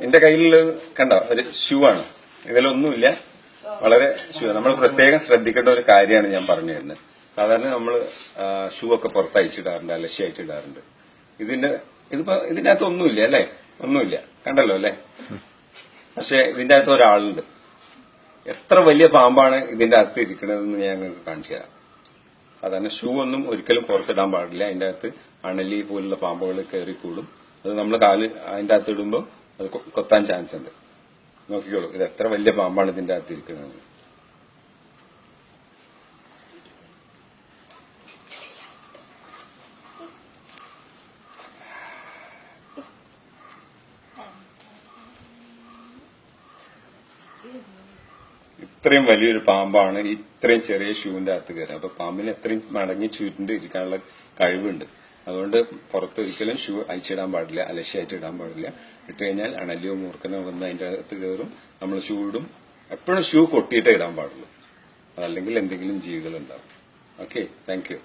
എന്റെ കയ്യിൽ കണ്ടോ ഒരു ഷൂ ആണ്. ഇതിലൊന്നുമില്ല. വളരെ ഷൂ. നമ്മൾ പ്രത്യേകം ശ്രദ്ധിക്കേണ്ട ഒരു കാര്യമാണ് ഞാൻ പറഞ്ഞു തരുന്നത്. സാധാരണ നമ്മൾ ഷൂ ഒക്കെ പുറത്ത് അയച്ചിടാറുണ്ട്, അലക്ഷ്യായിട്ട് ഇടാറുണ്ട്. ഇതിന്റെ അകത്ത് ഒന്നുമില്ല അല്ലെ? ഒന്നുമില്ല. കണ്ടല്ലോ അല്ലെ? പക്ഷെ ഇതിന്റെ അകത്ത് ഒരാളുണ്ട്. എത്ര വലിയ പാമ്പാണ് ഇതിന്റെ അകത്ത് ഇരിക്കണതെന്ന് ഞാൻ നിങ്ങൾക്ക് കാണിച്ചു തരാം. സാധാരണ ഷൂ ഒന്നും ഒരിക്കലും പുറത്തിടാൻ പാടില്ല. അതിന്റെ അകത്ത് അണലി പോലുള്ള പാമ്പുകൾ കയറിക്കൂടും. അത് നമ്മൾ അതിന്റെ അകത്ത് ഇടുമ്പോൾ അത് കൊത്താൻ ചാൻസ് ഉണ്ട്. നോക്കിക്കോളൂ, ഇത് എത്ര വലിയ പാമ്പാണ് ഇതിന്റെ അകത്ത് ഇരിക്കുന്നത്. ഇത്രയും വലിയൊരു പാമ്പാണ് ഇത്രയും ചെറിയ ഷൂവിന്റെ അകത്ത് കയറി. അപ്പൊ പാമ്പിന് എത്രയും മടങ്ങി ചുരുണ്ട് ഇരിക്കാനുള്ള കഴിവുണ്ട്. അതുകൊണ്ട് പുറത്ത് ഒരിക്കലും ഷൂ അയച്ചിടാൻ പാടില്ല, അലക്ഷ്യായിട്ട് ഇടാൻ പാടില്ല. ഇട്ട് കഴിഞ്ഞാൽ അണലിയോ മൂർഖനോ വന്ന് അതിന്റെ അകത്ത് കയറും. നമ്മൾ ഷൂ ഇടും. എപ്പോഴും ഷൂ കൊട്ടിയിട്ടേ ഇടാൻ പാടുള്ളൂ. അതല്ലെങ്കിൽ എന്തെങ്കിലും ജീവികൾ ഉണ്ടാവും. Okay, thank you.